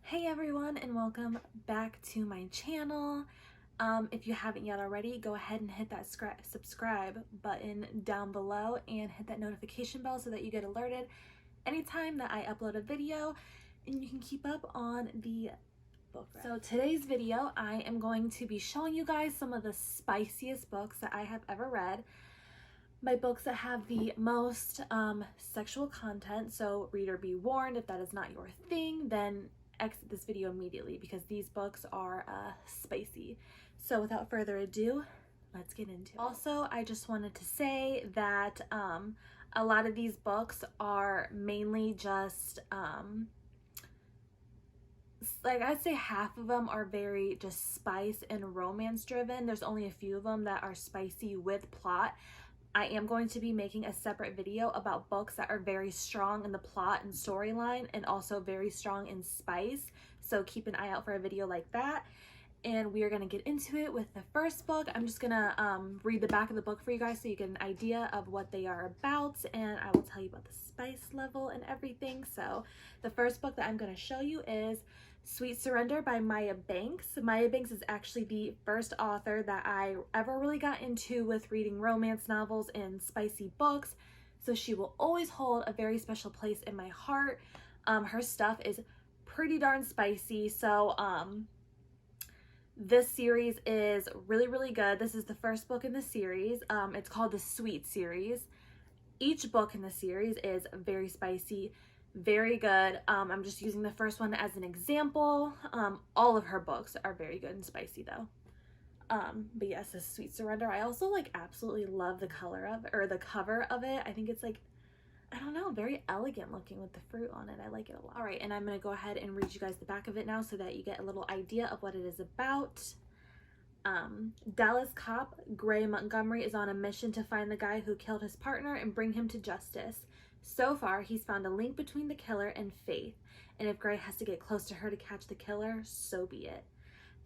Hey everyone, and welcome back to my channel. If you haven't yet already, go ahead and hit that subscribe button down below and hit that notification bell so that you get alerted anytime that I upload a video and you can keep up on the book rep. So today's video, I am going to be showing you guys some of the spiciest books that I have ever read. My books that have the most sexual content, so reader be warned, if that is not your thing, then exit this video immediately because these books are spicy. So without further ado, let's get into it. Also, I just wanted to say that a lot of these books are mainly just like I'd say half of them are very just spice and romance driven. There's only a few of them that are spicy with plot. I am going to be making a separate video about books that are very strong in the plot and storyline and also very strong in spice. So keep an eye out for a video like that. And we are going to get into it with the first book. I'm just going to read the back of the book for you guys so you get an idea of what they are about. And I will tell you about the spice level and everything. So the first book that I'm going to show you is Sweet Surrender by Maya Banks. Maya Banks is actually the first author that I ever really got into with reading romance novels and spicy books, so she will always hold a very special place in my heart. Her stuff is pretty darn spicy, so this series is really good. This is the first book in the series. It's called the Sweet series. Each book in the series is very spicy, very good. I'm just using the first one as an example. All of her books are very good and spicy though. But yes, this Sweet Surrender. I also absolutely love the color of it, or the cover of it. I think it's I don't know, very elegant looking with the fruit on it. I like it a lot. All right, and I'm gonna go ahead and read you guys the back of it now so that you get a little idea of what it is about. Dallas cop Gray Montgomery is on a mission to find the guy who killed his partner and bring him to justice. So far, he's found a link between the killer and Faith, and if Gray has to get close to her to catch the killer, so be it.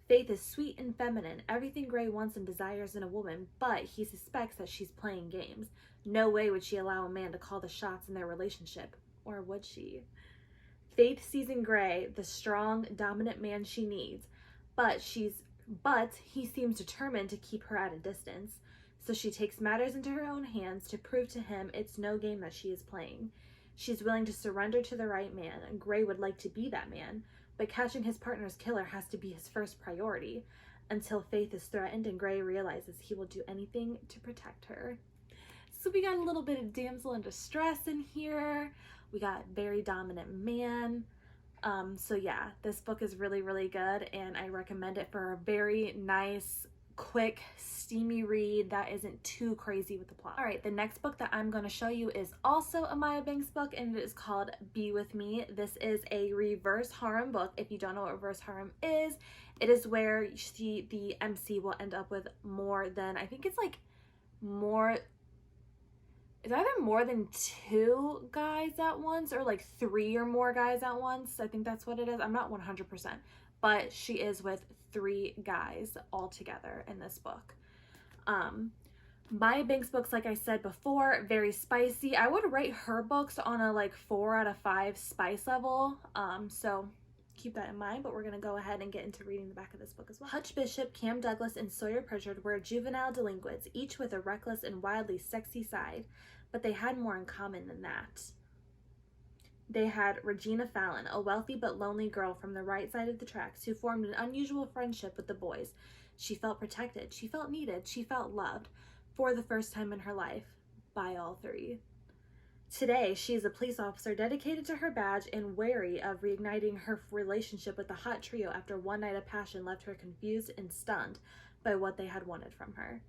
Faith is sweet and feminine, everything Gray wants and desires in a woman, but he suspects that she's playing games. No way would she allow a man to call the shots in their relationship, or would she? Faith sees in Gray the strong, dominant man she needs, but he seems determined to keep her at a distance. So she takes matters into her own hands to prove to him it's no game that she is playing. She's willing to surrender to the right man, and Gray would like to be that man, but catching his partner's killer has to be his first priority, until Faith is threatened and Gray realizes he will do anything to protect her. So we got a little bit of damsel in distress in here. We got very dominant man. So yeah, this book is really good, and I recommend it for a very nice, quick, steamy read that isn't too crazy with the plot. All right, the next book that I'm going to show you is also a Maya Banks book, and it is called Be With Me. This is a reverse harem book. If you don't know what reverse harem is, it is where the MC will end up with more than, I think it's it's either more than 2 guys at once or 3 or more guys at once. I think that's what it is. I'm not 100%, but she is with 3 guys all together in this book. Maya Banks books, like I said before, very spicy. I would rate her books on a 4 out of 5 spice level. So keep that in mind, but we're going to go ahead and get into reading the back of this book as well. Hutch Bishop, Cam Douglas, and Sawyer Pritchard were juvenile delinquents, each with a reckless and wildly sexy side, but they had more in common than that. They had Regina Fallon, a wealthy but lonely girl from the right side of the tracks who formed an unusual friendship with the boys. She felt protected, she felt needed, she felt loved, for the first time in her life, by all 3. Today, she is a police officer dedicated to her badge and wary of reigniting her relationship with the hot trio after one night of passion left her confused and stunned by what they had wanted from her.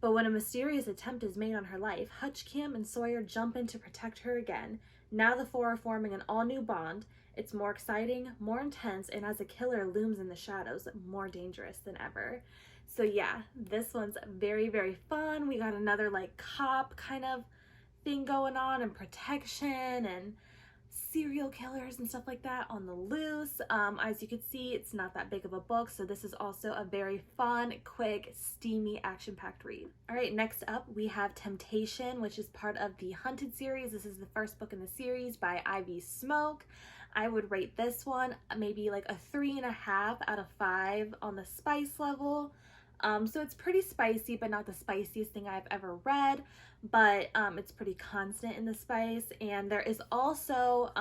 But when a mysterious attempt is made on her life, Hutch, Cam, and Sawyer jump in to protect her again. Now the 4 are forming an all-new bond. It's more exciting, more intense, and as a killer looms in the shadows, more dangerous than ever. So yeah, this one's very fun. We got another cop kind of thing going on, and protection and serial killers and stuff like that on the loose. As you can see, it's not that big of a book, so this is also a very fun, quick, steamy, action-packed read. All right, next up we have Temptation, which is part of the Hunted series. This is the first book in the series by Ivy Smoke. I would rate this one maybe like a 3.5 out of 5 on the spice level. So it's pretty spicy, but not the spiciest thing I've ever read, but it's pretty constant in the spice. And there is also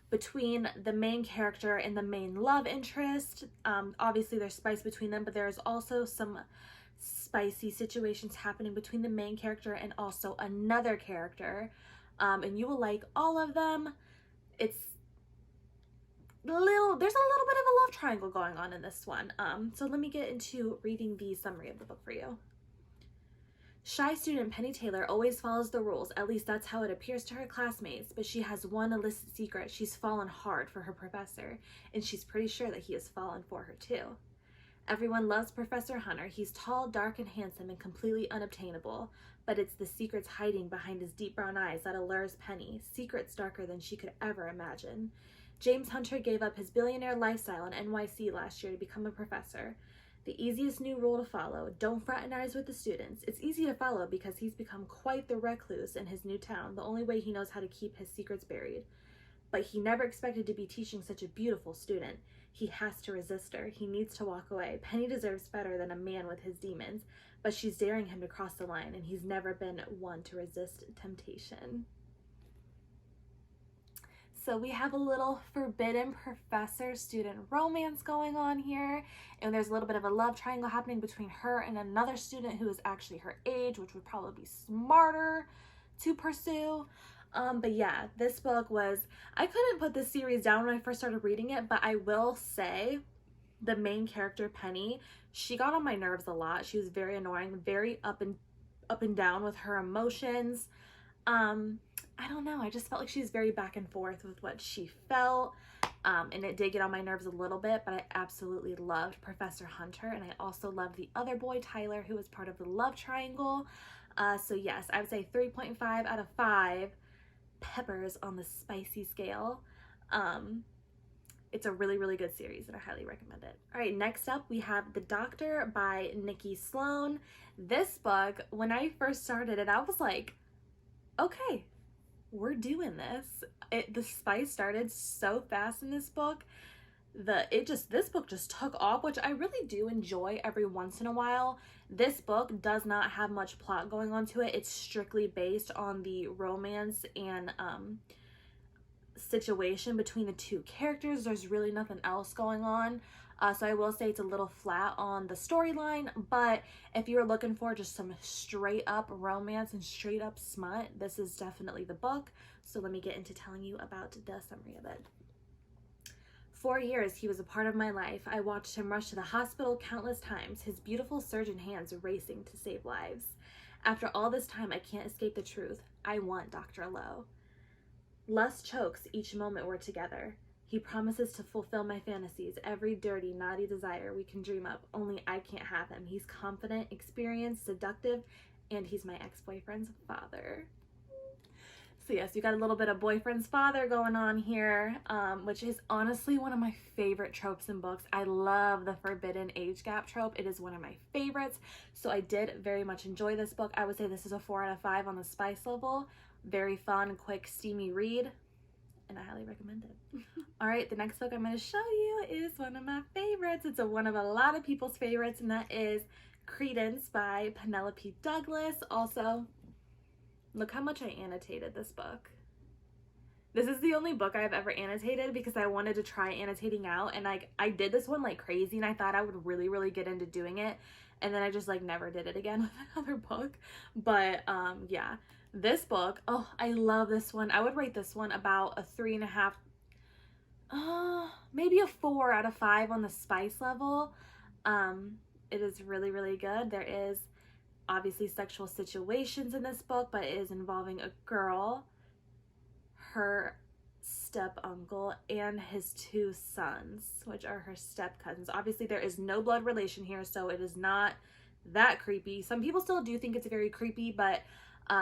between the main character and the main love interest, obviously there's spice between them, but there's also some spicy situations happening between the main character and also another character, and you will like all of them. There's a little bit of a love triangle going on in this one. So let me get into reading the summary of the book for you. Shy student Penny Taylor always follows the rules, at least that's how it appears to her classmates, but she has one illicit secret. She's fallen hard for her professor, and she's pretty sure that he has fallen for her too. Everyone loves Professor Hunter. He's tall, dark, and handsome, and completely unobtainable, but it's the secrets hiding behind his deep brown eyes that allures Penny, secrets darker than she could ever imagine. James Hunter gave up his billionaire lifestyle in NYC last year to become a professor. The easiest new rule to follow: don't fraternize with the students. It's easy to follow because he's become quite the recluse in his new town, the only way he knows how to keep his secrets buried. But he never expected to be teaching such a beautiful student. He has to resist her. He needs to walk away. Penny deserves better than a man with his demons, but she's daring him to cross the line, and he's never been one to resist temptation. So we have a little forbidden professor-student romance going on here, and there's a little bit of a love triangle happening between her and another student who is actually her age, which would probably be smarter to pursue. But yeah, this book was, I couldn't put this series down when I first started reading it, but I will say the main character, Penny, she got on my nerves a lot. She was very annoying, very up and down with her emotions. I don't know, I just felt like she was very back and forth with what she felt, and it did get on my nerves a little bit, but I absolutely loved Professor Hunter, and I also loved the other boy, Tyler, who was part of the love triangle. So yes, I would say 3.5 out of 5 peppers on the spicy scale. It's a really, really good series, and I highly recommend it. All right, next up we have The Doctor by Nikki Sloan. This book, when I first started it, I was like, okay, we're doing this. The spice started so fast in this book. This book just took off, which I really do enjoy every once in a while. This book does not have much plot going on to it. It's strictly based on the romance and situation between the two characters. There's really nothing else going on. So I will say it's a little flat on the storyline, but if you're looking for just some straight up romance and straight up smut, this is definitely the book. So let me get into telling you about the summary of it. 4 years he was a part of my life. I watched him rush to the hospital countless times, his beautiful surgeon hands racing to save lives. After all this time, I can't escape the truth. I want Dr. Lowe. Lust chokes each moment we're together. He promises to fulfill my fantasies, every dirty, naughty desire we can dream up. Only I can't have him. He's confident, experienced, seductive, and he's my ex-boyfriend's father. So yes, you got a little bit of boyfriend's father going on here, which is honestly one of my favorite tropes in books. I love the forbidden age gap trope. It is one of my favorites. So I did very much enjoy this book. I would say this is a 4 out of 5 on the spice level. Very fun, quick, steamy read, and I highly recommend it. All right, the next book I'm going to show you is one of my favorites. It's one of a lot of people's favorites, and that is Credence by Penelope Douglas. Also, look how much I annotated this book. This is the only book I've ever annotated because I wanted to try annotating out, and I did this one like crazy, and I thought I would really, really get into doing it, and then I just like never did it again with another book. But yeah, this book, oh, I love this one. I would rate this one about a 3.5, maybe a 4 out of 5 on the spice level. It is really, really good. There is obviously sexual situations in this book, but it is involving a girl, her step uncle, and his 2 sons, which are her step cousins. Obviously there is no blood relation here, so it is not that creepy. Some people still do think it's very creepy, but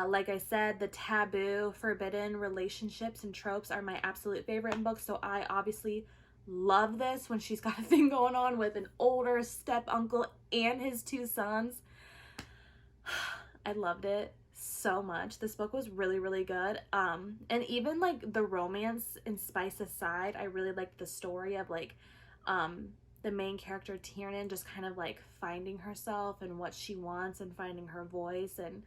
like I said, the taboo, forbidden relationships and tropes are my absolute favorite in books, so I obviously love this when she's got a thing going on with an older step uncle and his 2 sons. I loved it so much. This book was really, really good. And even like the romance and spice aside, I really liked the story of like the main character Tiernan just kind of like finding herself and what she wants and finding her voice and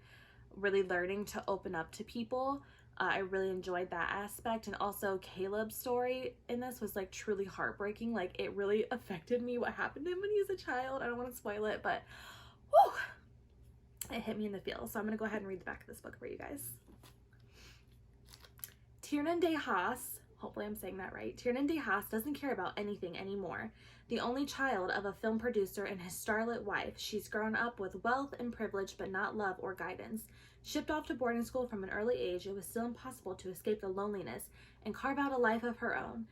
really learning to open up to people. I really enjoyed that aspect. And also Caleb's story in this was like truly heartbreaking. Like it really affected me what happened to him when he was a child. I don't want to spoil it, but whew, it hit me in the feels. So I'm going to go ahead and read the back of this book for you guys. Tiernan de Haas, hopefully I'm saying that right. Tiernan de Haas doesn't care about anything anymore. The only child of a film producer and his starlet wife, she's grown up with wealth and privilege but not love or guidance. Shipped off to boarding school from an early age, it was still impossible to escape the loneliness and carve out a life of her own.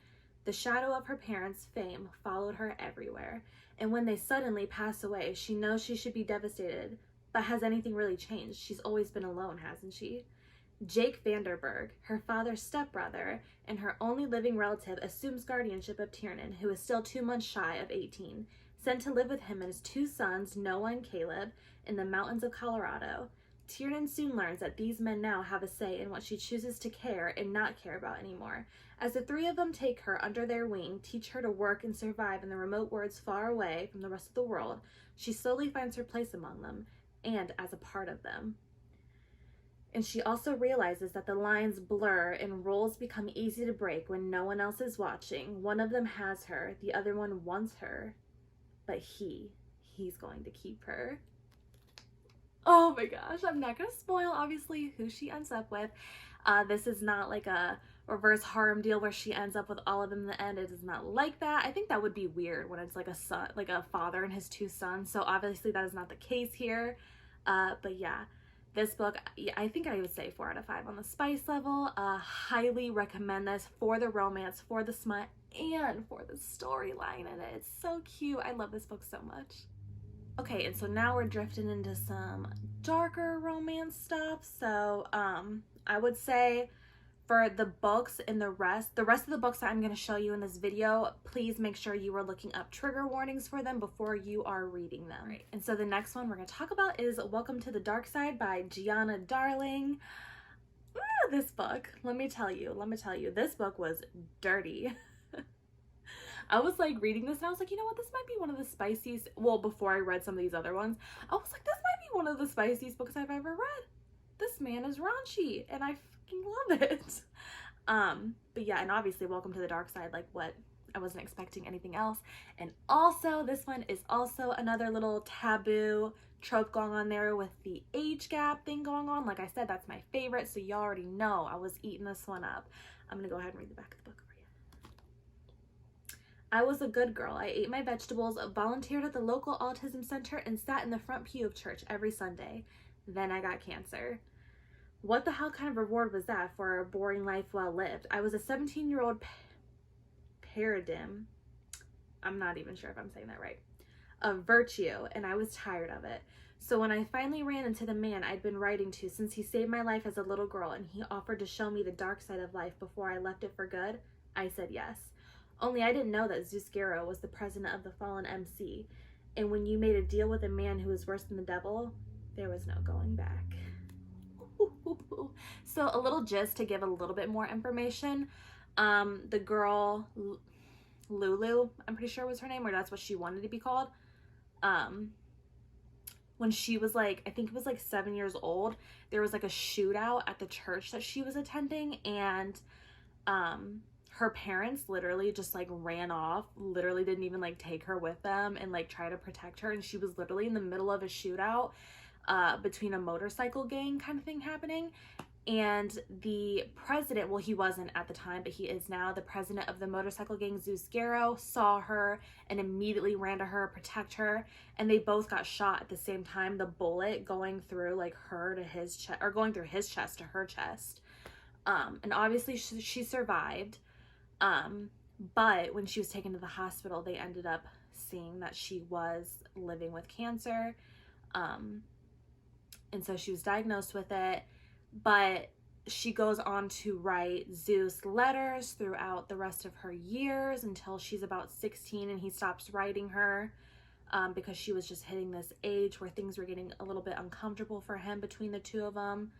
The shadow of her parents' fame followed her everywhere, and when they suddenly pass away, she knows she should be devastated. But has anything really changed? She's always been alone, hasn't she? Jake Vanderberg, her father's stepbrother and her only living relative, assumes guardianship of Tiernan, who is still 2 months shy of 18, sent to live with him and his 2 sons, Noah and Caleb, in the mountains of Colorado. Tiernan soon learns that these men now have a say in what she chooses to care and not care about anymore. As the 3 of them take her under their wing, teach her to work and survive in the remote woods far away from the rest of the world, she slowly finds her place among them and as a part of them. And she also realizes that the lines blur and roles become easy to break when no one else is watching. One of them has her, the other one wants her, but he's going to keep her. Oh my gosh, I'm not going to spoil, obviously, who she ends up with. This is not like a reverse harem deal where she ends up with all of them in the end. It is not like that. I think that would be weird when it's like a son, like a father and his 2 sons. So obviously that is not the case here. But yeah, this book, I think I would say 4 out of 5 on the spice level. Highly recommend this for the romance, for the smut, and for the storyline in it. It's so cute. I love this book so much. Okay, and so now we're drifting into some darker romance stuff. So I would say for the books and the rest of the books that I'm going to show you in this video, please make sure you are looking up trigger warnings for them before you are reading them. Right. And so the next one we're going to talk about is Welcome to the Dark Side by Gianna Darling. This book, let me tell you, this book was dirty. I was like reading this and I was like, you know what, this might be one of the spiciest, well, before I read some of these other ones, I was like, this might be one of the spiciest books I've ever read. This man is raunchy and I fucking love it. But yeah, and obviously Welcome to the Dark Side, like what, I wasn't expecting anything else. And also this one is also another little taboo trope going on there with the age gap thing going on. Like I said, that's my favorite, so you already know I was eating this one up. I'm gonna go ahead and read the back of the book. I was a good girl. I ate my vegetables, volunteered at the local autism center, and sat in the front pew of church every Sunday. Then I got cancer. What the hell kind of reward was that for a boring life well lived? I was a 17-year-old paradigm. I'm not even sure if I'm saying that right. Of virtue, and I was tired of it. So when I finally ran into the man I'd been writing to since he saved my life as a little girl and he offered to show me the dark side of life before I left it for good, I said yes. Only I didn't know that Zeus Guerrero was the president of the fallen MC. And when you made a deal with a man who was worse than the devil, there was no going back. So a little gist to give a little bit more information. The girl, Lulu, I'm pretty sure was her name, or that's what she wanted to be called. When she was like, I think it was like 7 years old, there was like a shootout at the church that she was attending, and her parents literally just like ran off, literally didn't even like take her with them and like try to protect her. And she was literally in the middle of a shootout between a motorcycle gang kind of thing happening. And the president, well, he wasn't at the time, but he is now, the president of the motorcycle gang, Zeus Guerrero, saw her and immediately ran to her, protect her. And they both got shot at the same time. The bullet going through like her to his chest, or going through his chest to her chest. And obviously she survived. But when she was taken to the hospital, they ended up seeing that she was living with cancer. And so she was diagnosed with it, but she goes on to write Zeus letters throughout the rest of her years until she's about 16 and he stops writing her. because she was just hitting this age where things were getting a little bit uncomfortable for him between the two of them.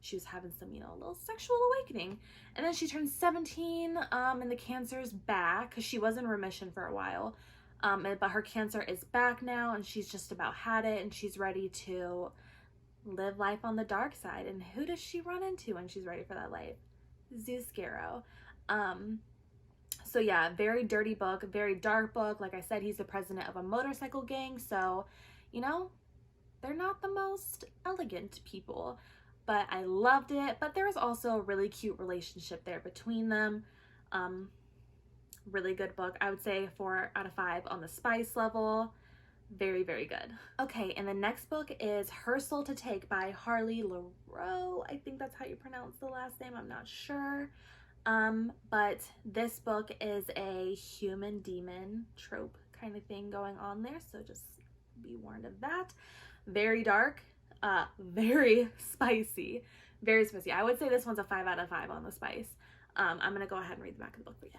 She was having some, you know, a little sexual awakening. And then she turned 17, and the cancer's back, because she was in remission for a while. But her cancer is back now, and she's just about had it, and she's ready to live life on the dark side. And who does she run into when she's ready for that life? Zeuscaro. So yeah, very dirty book, very dark book. Like I said, he's the president of a motorcycle gang, so, you know, they're not the most elegant people. But I loved it. But there was also a really cute relationship there between them. Really good book. I would say 4 out of 5 on the spice level. Very, very good. Okay, and the next book is Her Soul to Take by Harley Laroux. I think that's how you pronounce the last name. I'm not sure. But this book is a human demon trope kind of thing going on there. So just be warned of that. Very dark. Very spicy. Very spicy. I would say this one's a 5 out of 5 on the spice. I'm going to go ahead and read the back of the book for you.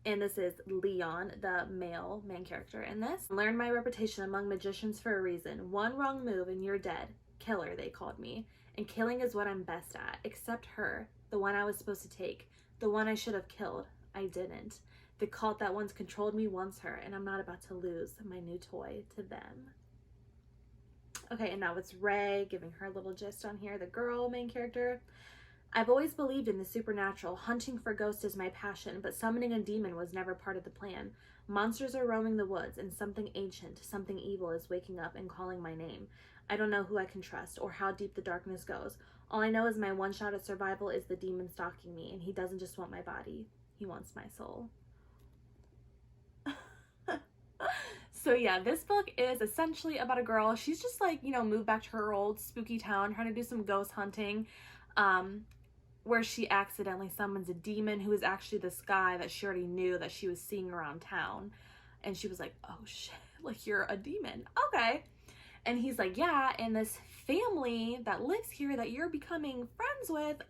And this is Leon, the male main character in this. Learned my reputation among magicians for a reason. One wrong move and you're dead. Killer, they called me. And killing is what I'm best at. Except her, the one I was supposed to take. The one I should have killed. I didn't. The cult that once controlled me wants her, and I'm not about to lose my new toy to them. Okay, and now it's Ray giving her a little gist on here, the girl main character. I've always believed in the supernatural. Hunting for ghosts is my passion, but summoning a demon was never part of the plan. Monsters are roaming the woods, and something ancient, something evil is waking up and calling my name. I don't know who I can trust or how deep the darkness goes. All I know is my one shot at survival is the demon stalking me, and he doesn't just want my body. He wants my soul. So yeah, this book is essentially about a girl. She's just like, you know, moved back to her old spooky town, trying to do some ghost hunting, where she accidentally summons a demon who is actually this guy that she already knew that she was seeing around town. And she was like, oh shit, like you're a demon. Okay. And he's like, yeah, and this family that lives here that you're becoming friends with,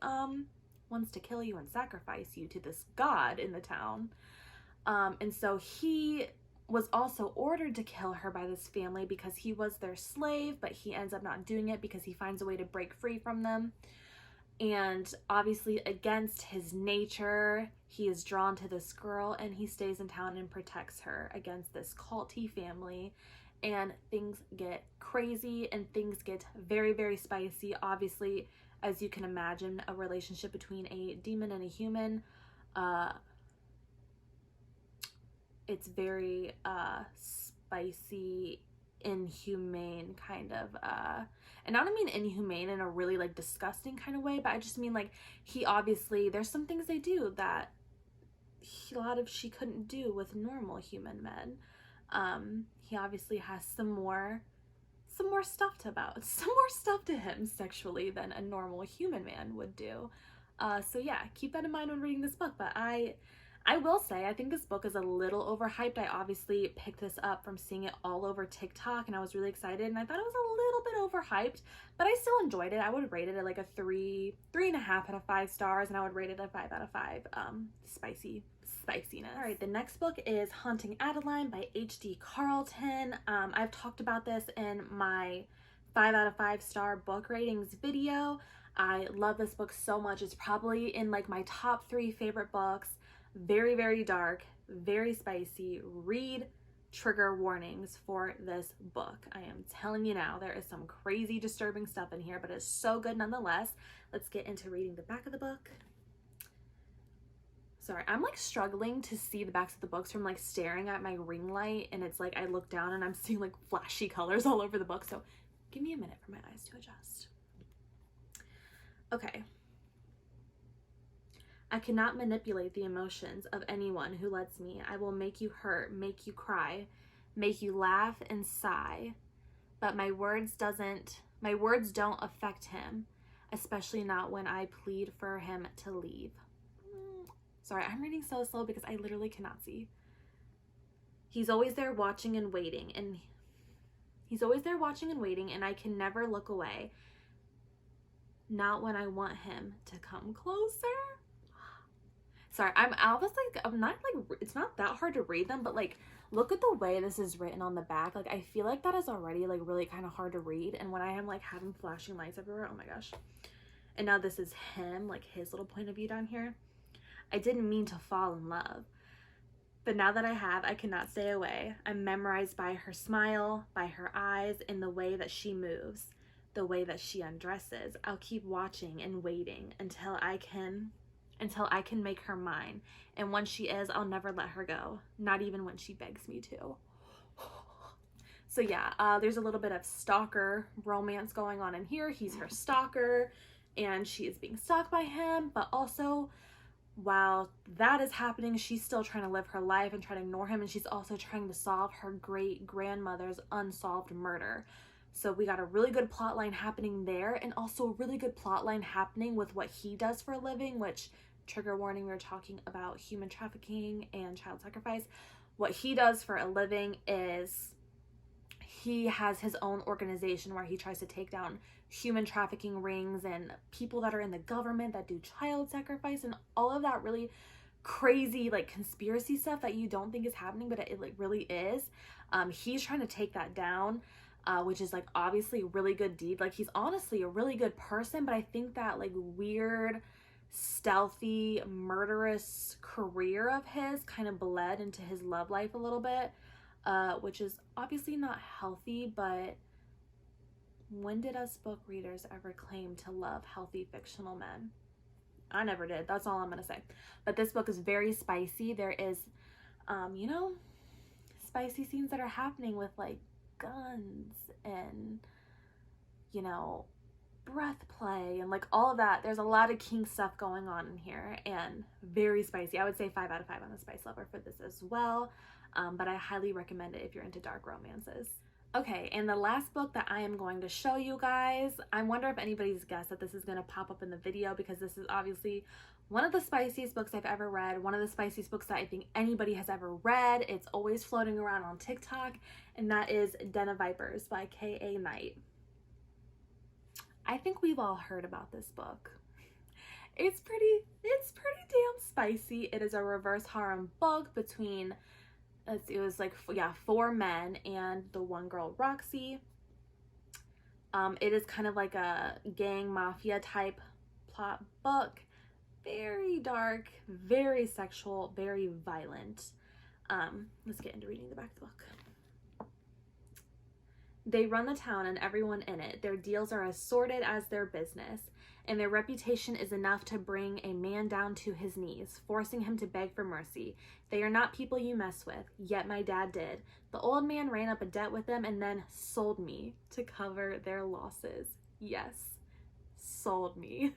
wants to kill you and sacrifice you to this god in the town. And so he was also ordered to kill her by this family because he was their slave, but he ends up not doing it because he finds a way to break free from them. And obviously against his nature, he is drawn to this girl, and he stays in town and protects her against this culty family. And things get crazy and things get very, very spicy. Obviously, as you can imagine, a relationship between a demon and a human, it's very spicy, inhumane kind of, and I don't mean inhumane in a really like disgusting kind of way, but I just mean like he obviously, there's some things they do that she couldn't do with normal human men. He obviously has some more stuff to him sexually than a normal human man would do. So yeah, keep that in mind when reading this book. But I will say, I think this book is a little overhyped. I obviously picked this up from seeing it all over TikTok, and I was really excited, and I thought it was a little bit overhyped, but I still enjoyed it. I would rate it at like a 3.5 out of 5 stars, and I would rate it a 5 out of 5 spiciness. All right, the next book is Haunting Adeline by H.D. Carlton. I've talked about this in my 5 out of 5 star book ratings video. I love this book so much. It's probably in like my top 3 favorite books. Very, very dark, very spicy. Read trigger warnings for this book. I am telling you now, there is some crazy, disturbing stuff in here, but it's so good nonetheless. Let's get into reading the back of the book. Sorry, I'm like struggling to see the backs of the books from like staring at my ring light, and it's like I look down and I'm seeing like flashy colors all over the book, so give me a minute for my eyes to adjust. Okay. I cannot manipulate the emotions of anyone who lets me. I will make you hurt, make you cry, make you laugh and sigh. But my words don't affect him, especially not when I plead for him to leave. Sorry, I'm reading so slow because I literally cannot see. He's always there watching and waiting, and I can never look away. Not when I want him to come closer. Sorry, I was like, I'm not like, it's not that hard to read them, but like, look at the way this is written on the back. Like, I feel like that is already like really kind of hard to read. And when I am like having flashing lights everywhere, oh my gosh. And now this is him, like his little point of view down here. I didn't mean to fall in love, but now that I have, I cannot stay away. I'm memorized by her smile, by her eyes, and the way that she moves, the way that she undresses. I'll keep watching and waiting until I can make her mine. And once she is, I'll never let her go, not even when she begs me to. So yeah, there's a little bit of stalker romance going on in here. He's her stalker and she is being stalked by him, but also while that is happening, she's still trying to live her life and try to ignore him, and she's also trying to solve her great grandmother's unsolved murder. So we got a really good plot line happening there, and also a really good plot line happening with what he does for a living, which, trigger warning, we were talking about human trafficking and child sacrifice. What he does for a living is he has his own organization where he tries to take down human trafficking rings and people that are in the government that do child sacrifice and all of that really crazy like conspiracy stuff that you don't think is happening, but it like really is. He's trying to take that down, which is like obviously a really good deed. Like he's honestly a really good person, but I think that like weird stealthy murderous career of his kind of bled into his love life a little bit, which is obviously not healthy. But when did us book readers ever claim to love healthy fictional men? I never did. That's all I'm gonna say. But this book is very spicy. There is you know, spicy scenes that are happening with like guns and, you know, breath play and like all of that. There's a lot of kink stuff going on in here and very spicy. I would say 5 out of 5 on the spice level for this as well. But I highly recommend it if you're into dark romances. Okay, and the last book that I am going to show you guys, I wonder if anybody's guessed that this is going to pop up in the video, because this is obviously one of the spiciest books I've ever read, one of the spiciest books that I think anybody has ever read. It's always floating around on TikTok, and that is Den of Vipers by K.A. Knight. I think we've all heard about this book. It's pretty damn spicy. It is a reverse harem book between, it was like, yeah, 4 men and the one girl, Roxy. It is kind of like a gang mafia type plot book. Very dark, very sexual, very violent. Let's get into reading the back of the book. They run the town and everyone in it. Their deals are as sordid as their business, and their reputation is enough to bring a man down to his knees, forcing him to beg for mercy. They are not people you mess with, yet my dad did. The old man ran up a debt with them and then sold me to cover their losses. Yes, sold me.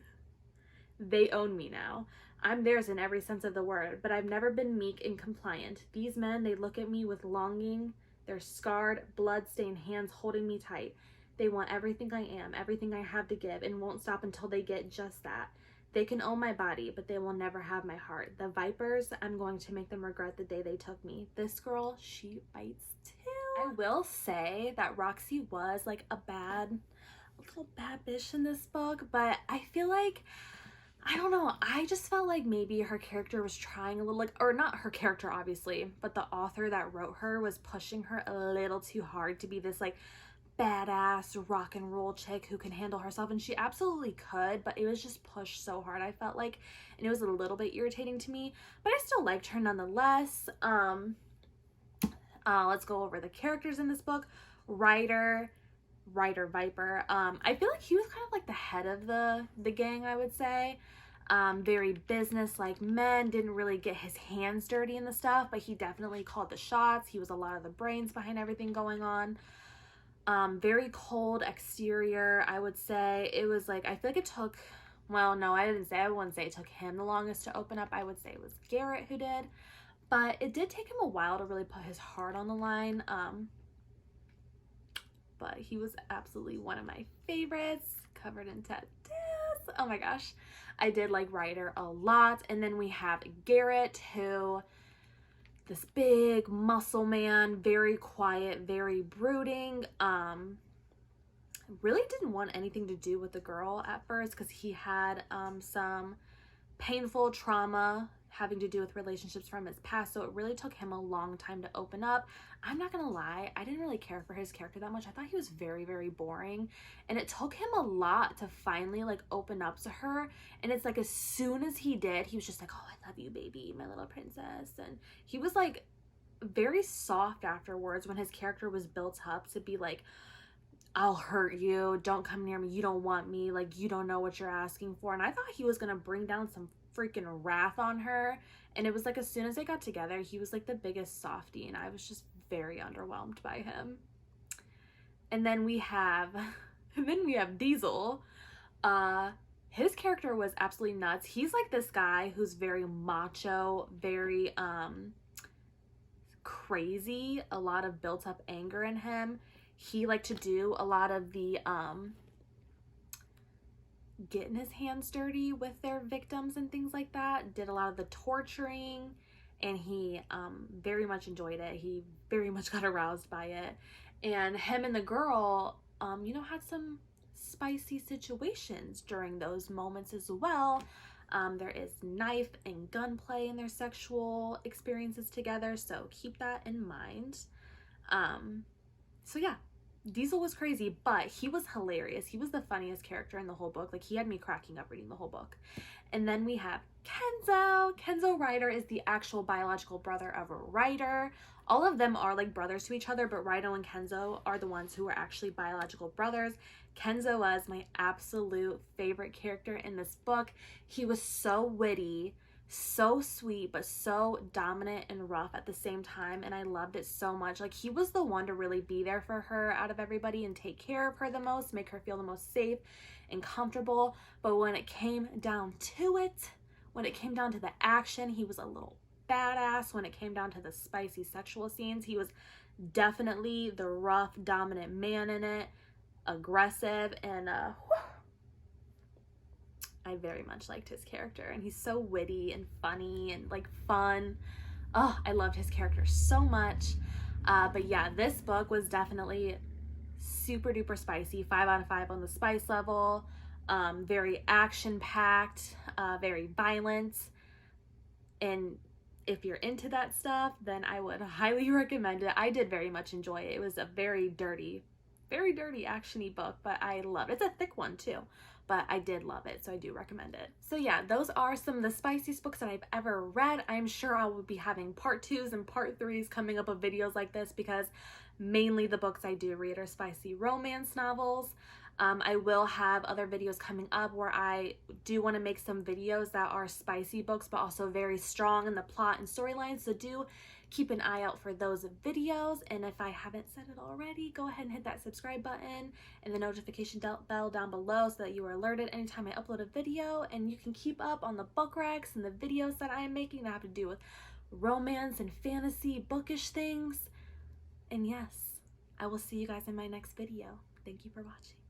They own me now. I'm theirs in every sense of the word, but I've never been meek and compliant. These men, they look at me with longing, their scarred, blood-stained hands holding me tight. They want everything I am, everything I have to give, and won't stop until they get just that. They can own my body, but they will never have my heart. The Vipers, I'm going to make them regret the day they took me. This girl, she bites too. I will say that Roxy was like a little bad bitch in this book, but I feel like, I don't know, I just felt like maybe her character was trying a little, like, or not her character obviously, but the author that wrote her was pushing her a little too hard to be this like badass rock and roll chick who can handle herself, and she absolutely could, but it was just pushed so hard, I felt like, and it was a little bit irritating to me, but I still liked her nonetheless. Let's go over the characters in this book. Ryder Viper, I feel like he was kind of like the head of the gang, I would say. Very business-like men, didn't really get his hands dirty in the stuff, but he definitely called the shots. He was a lot of the brains behind everything going on. Very cold exterior, I would say. It was like, I feel like it took, well, no, I wouldn't say it took him the longest to open up. I would say it was Garrett who did, but it did take him a while to really put his heart on the line. But he was absolutely one of my favorites, covered in tattoos. Oh my gosh. I did like Ryder a lot. And then we have Garrett, who, this big muscle man, very quiet, very brooding, really didn't want anything to do with the girl at first because he had some painful trauma having to do with relationships from his past, so it really took him a long time to open up. I'm not gonna lie, I didn't really care for his character that much. I thought he was very, very boring, and it took him a lot to finally like open up to her. And it's like as soon as he did, he was just like, oh, I love you, baby, my little princess. And he was like very soft afterwards when his character was built up to be like, I'll hurt you, don't come near me, you don't want me, like you don't know what you're asking for. And I thought he was gonna bring down some freaking wrath on her, and it was like as soon as they got together, he was like the biggest softie, and I was just very underwhelmed by him. And then we have Diesel. His character was absolutely nuts. He's like this guy who's very macho, very crazy, a lot of built up anger in him. He liked to do a lot of the getting his hands dirty with their victims and things like that, did a lot of the torturing, and he very much enjoyed it. He very much got aroused by it. And him and the girl, you know, had some spicy situations during those moments as well. There is knife and gunplay in their sexual experiences together, so keep that in mind. So yeah, Diesel was crazy, but he was hilarious. He was the funniest character in the whole book. Like, he had me cracking up reading the whole book. And then we have Kenzo. Kenzo Ryder is the actual biological brother of Ryder. All of them are like brothers to each other, but Ryder and Kenzo are the ones who are actually biological brothers. Kenzo was my absolute favorite character in this book. He was so witty, so sweet, but so dominant and rough at the same time, and I loved it so much. Like, he was the one to really be there for her out of everybody and take care of her the most, make her feel the most safe and comfortable. But when it came down to it, when it came down to the action, he was a little badass. When it came down to the spicy sexual scenes, he was definitely the rough, dominant man in it, aggressive, and I very much liked his character, and he's so witty and funny and like fun. Oh, I loved his character so much. But yeah, this book was definitely super duper spicy. 5 out of 5 on the spice level. Very action packed, very violent. And if you're into that stuff, then I would highly recommend it. I did very much enjoy it. It was a very dirty action-y book, but I love it. It's a thick one too, but I did love it, so I do recommend it. So yeah, those are some of the spiciest books that I've ever read. I'm sure I will be having part 2s and part 3s coming up of videos like this, because mainly the books I do read are spicy romance novels. I will have other videos coming up where I do want to make some videos that are spicy books, but also very strong in the plot and storyline, so do keep an eye out for those videos. And if I haven't said it already, go ahead and hit that subscribe button and the notification bell down below so that you are alerted anytime I upload a video, and you can keep up on the book recs and the videos that I am making that have to do with romance and fantasy bookish things. And yes, I will see you guys in my next video. Thank you for watching.